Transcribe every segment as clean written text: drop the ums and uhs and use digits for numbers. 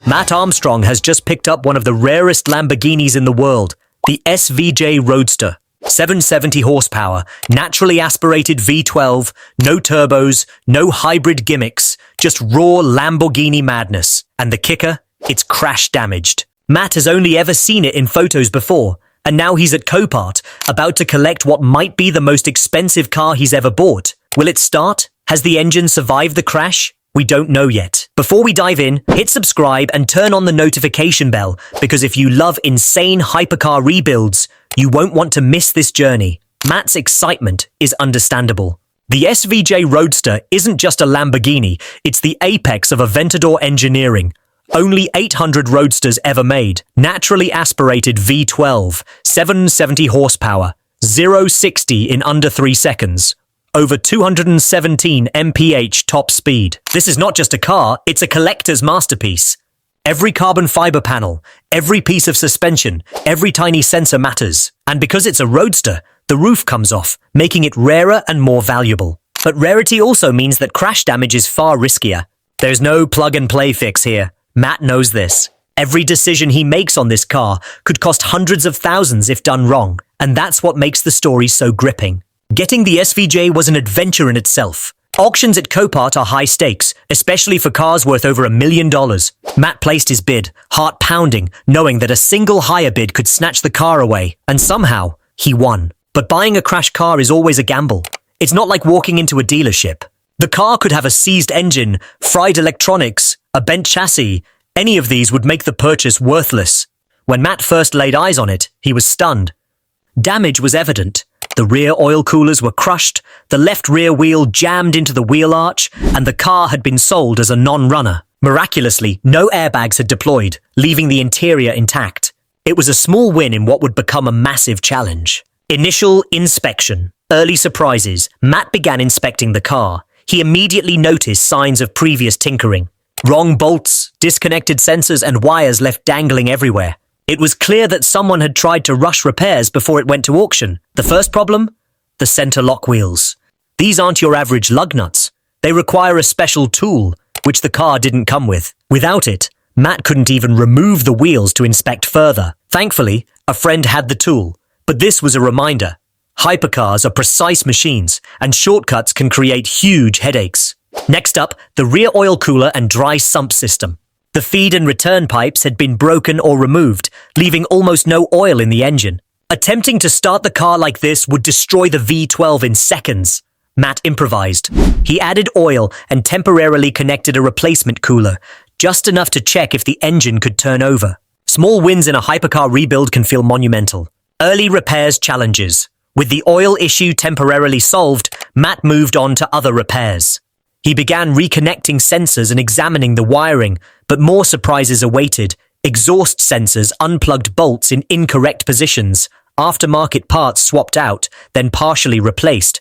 Matt Armstrong has just picked up one of the rarest Lamborghinis in the world, the SVJ Roadster. 770 horsepower, naturally aspirated V12, no turbos, no hybrid gimmicks, just raw Lamborghini madness. And the kicker? It's crash damaged. Matt has only ever seen it in photos before, and now he's at Copart, about to collect what might be the most expensive car he's ever bought. Will it start? Has the engine survived the crash? We don't know yet. Before we dive in, hit subscribe and turn on the notification bell, because if you love insane hypercar rebuilds, you won't want to miss this journey. Matt's excitement is understandable. The SVJ Roadster isn't just a Lamborghini, it's the apex of Aventador engineering. Only 800 Roadsters ever made, naturally aspirated V12, 770 horsepower, 0-60 in under 3 seconds. Over 217 mph top speed. This is not just a car, it's a collector's masterpiece. Every carbon fiber panel, every piece of suspension, every tiny sensor matters. And because it's a Roadster, the roof comes off, making it rarer and more valuable. But rarity also means that crash damage is far riskier. There's no plug-and-play fix here. Matt knows this. Every decision he makes on this car could cost hundreds of thousands if done wrong. And that's what makes the story so gripping. Getting the SVJ was an adventure in itself. Auctions at Copart are high stakes, especially for cars worth over $1 million. Matt placed his bid, heart pounding, knowing that a single higher bid could snatch the car away, and somehow, he won. But buying a crash car is always a gamble. It's not like walking into a dealership. The car could have a seized engine, fried electronics, a bent chassis. Any of these would make the purchase worthless. When Matt first laid eyes on it, he was stunned. Damage was evident. The rear oil coolers were crushed, the left rear wheel jammed into the wheel arch, and the car had been sold as a non-runner. Miraculously, no airbags had deployed, leaving the interior intact. It was a small win in what would become a massive challenge. Initial inspection. Early surprises. Matt began inspecting the car. He immediately noticed signs of previous tinkering. Wrong bolts, disconnected sensors, and wires left dangling everywhere. It was clear that someone had tried to rush repairs before it went to auction. The first problem? The center lock wheels. These aren't your average lug nuts. They require a special tool, which the car didn't come with. Without it, Matt couldn't even remove the wheels to inspect further. Thankfully, a friend had the tool, but this was a reminder. Hypercars are precise machines, and shortcuts can create huge headaches. Next up, the rear oil cooler and dry sump system. The feed and return pipes had been broken or removed, leaving almost no oil in the engine. Attempting to start the car like this would destroy the V12 in seconds. Matt improvised. He added oil and temporarily connected a replacement cooler, just enough to check if the engine could turn over. Small wins in a hypercar rebuild can feel monumental. Early repairs challenges. With the oil issue temporarily solved, Matt moved on to other repairs. He began reconnecting sensors and examining the wiring, but more surprises awaited. Exhaust sensors unplugged bolts in incorrect positions, aftermarket parts swapped out, then partially replaced.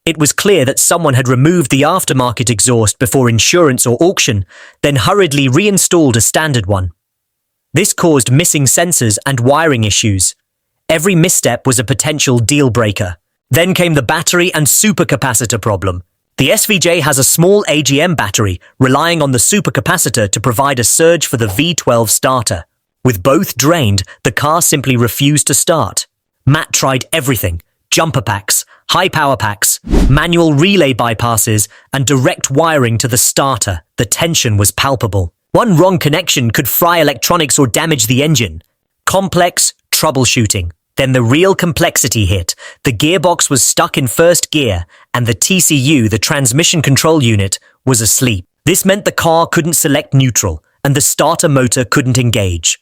It was clear that someone had removed the aftermarket exhaust before insurance or auction, then hurriedly reinstalled a standard one. This caused missing sensors and wiring issues. Every misstep was a potential deal breaker. Then came the battery and supercapacitor problem. The SVJ has a small AGM battery, relying on the supercapacitor to provide a surge for the V12 starter. With both drained, the car simply refused to start. Matt tried everything: jumper packs, high power packs, manual relay bypasses, and direct wiring to the starter. The tension was palpable. One wrong connection could fry electronics or damage the engine. Complex troubleshooting. Then the real complexity hit. The gearbox was stuck in first gear, and the TCU, the transmission control unit, was asleep. This meant the car couldn't select neutral, and the starter motor couldn't engage.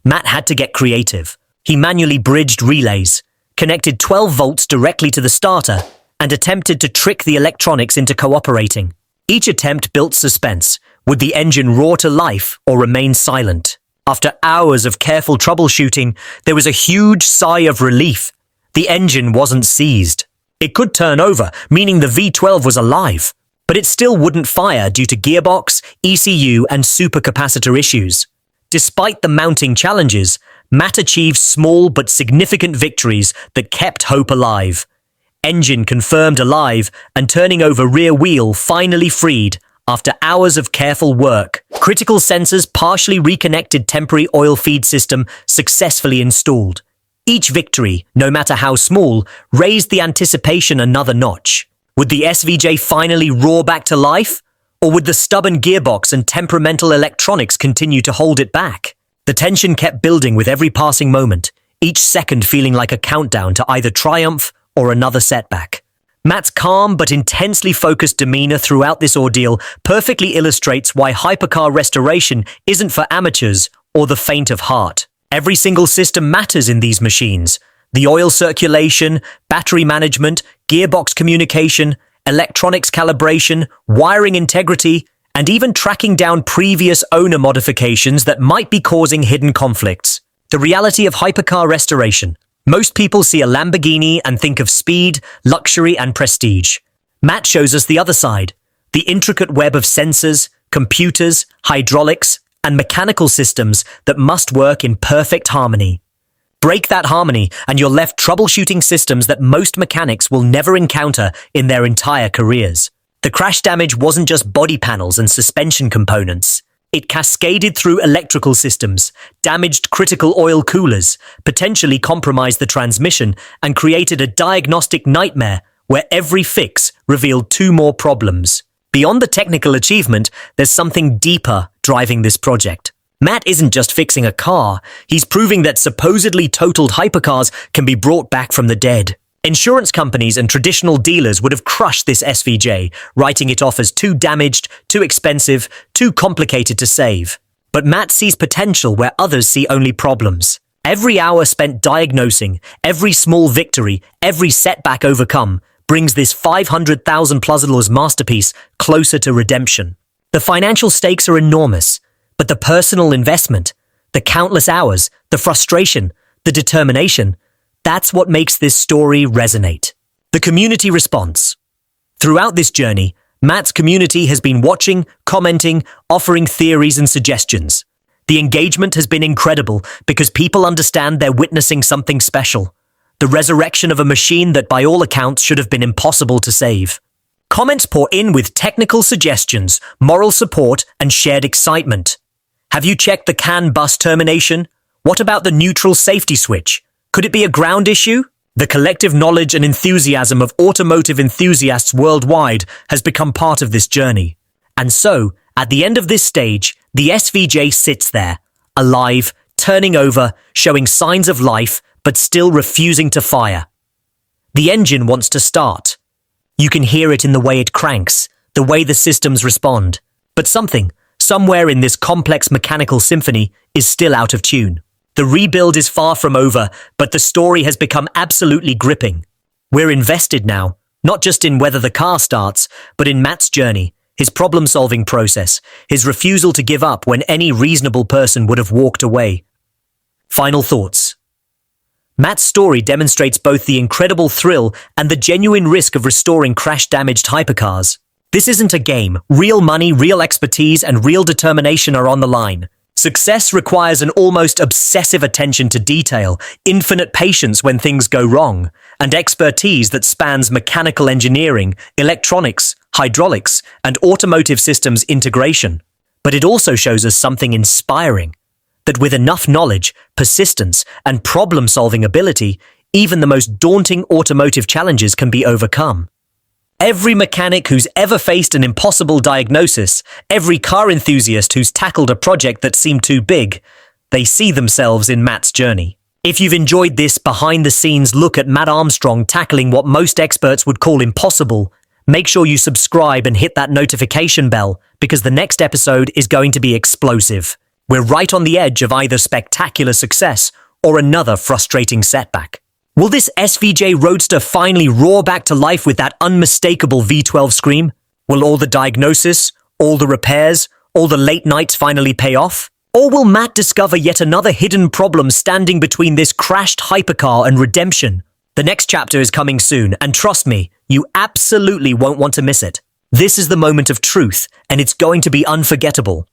Matt had to get creative. He manually bridged relays, connected 12 volts directly to the starter, and attempted to trick the electronics into cooperating. Each attempt built suspense. Would the engine roar to life or remain silent? After hours of careful troubleshooting, there was a huge sigh of relief. The engine wasn't seized. It could turn over, meaning the V12 was alive, but it still wouldn't fire due to gearbox, ECU, and supercapacitor issues. Despite the mounting challenges, Matt achieved small but significant victories that kept hope alive. Engine confirmed alive, and turning over rear wheel finally freed after hours of careful work. Critical sensors, partially reconnected temporary oil feed system successfully installed. Each victory, no matter how small, raised the anticipation another notch. Would the SVJ finally roar back to life? Or would the stubborn gearbox and temperamental electronics continue to hold it back? The tension kept building with every passing moment, each second feeling like a countdown to either triumph or another setback. Matt's calm but intensely focused demeanor throughout this ordeal perfectly illustrates why hypercar restoration isn't for amateurs or the faint of heart. Every single system matters in these machines. The oil circulation, battery management, gearbox communication, electronics calibration, wiring integrity, and even tracking down previous owner modifications that might be causing hidden conflicts. The reality of hypercar restoration. Most people see a Lamborghini and think of speed, luxury, and prestige. Matt shows us the other side, the intricate web of sensors, computers, hydraulics, and mechanical systems that must work in perfect harmony. Break that harmony and you're left troubleshooting systems that most mechanics will never encounter in their entire careers. The crash damage wasn't just body panels and suspension components. It cascaded through electrical systems, damaged critical oil coolers, potentially compromised the transmission, and created a diagnostic nightmare where every fix revealed two more problems. Beyond the technical achievement, there's something deeper driving this project. Matt isn't just fixing a car, he's proving that supposedly totaled hypercars can be brought back from the dead. Insurance companies and traditional dealers would have crushed this SVJ, writing it off as too damaged, too expensive, too complicated to save. But Matt sees potential where others see only problems. Every hour spent diagnosing, every small victory, every setback overcome, brings this $500,000+ masterpiece closer to redemption. The financial stakes are enormous, but the personal investment, the countless hours, the frustration, the determination, that's what makes this story resonate. The community response. Throughout this journey, Matt's community has been watching, commenting, offering theories and suggestions. The engagement has been incredible because people understand they're witnessing something special. The resurrection of a machine that by all accounts should have been impossible to save. Comments pour in with technical suggestions, moral support, and shared excitement. Have you checked the CAN bus termination? What about the neutral safety switch? Could it be a ground issue? The collective knowledge and enthusiasm of automotive enthusiasts worldwide has become part of this journey. And so, at the end of this stage, the SVJ sits there, alive, turning over, showing signs of life, but still refusing to fire. The engine wants to start. You can hear it in the way it cranks, the way the systems respond. But something, somewhere in this complex mechanical symphony, is still out of tune. The rebuild is far from over, but the story has become absolutely gripping. We're invested now, not just in whether the car starts, but in Matt's journey, his problem-solving process, his refusal to give up when any reasonable person would have walked away. Final thoughts. Matt's story demonstrates both the incredible thrill and the genuine risk of restoring crash-damaged hypercars. This isn't a game. Real money, real expertise, and real determination are on the line. Success requires an almost obsessive attention to detail, infinite patience when things go wrong, and expertise that spans mechanical engineering, electronics, hydraulics, and automotive systems integration. But it also shows us something inspiring, that with enough knowledge, persistence, and problem-solving ability, even the most daunting automotive challenges can be overcome. Every mechanic who's ever faced an impossible diagnosis, every car enthusiast who's tackled a project that seemed too big, they see themselves in Matt's journey. If you've enjoyed this behind-the-scenes look at Matt Armstrong tackling what most experts would call impossible, make sure you subscribe and hit that notification bell because the next episode is going to be explosive. We're right on the edge of either spectacular success or another frustrating setback. Will this SVJ Roadster finally roar back to life with that unmistakable V12 scream? Will all the diagnosis, all the repairs, all the late nights finally pay off? Or will Matt discover yet another hidden problem standing between this crashed hypercar and redemption? The next chapter is coming soon, and trust me, you absolutely won't want to miss it. This is the moment of truth, and it's going to be unforgettable.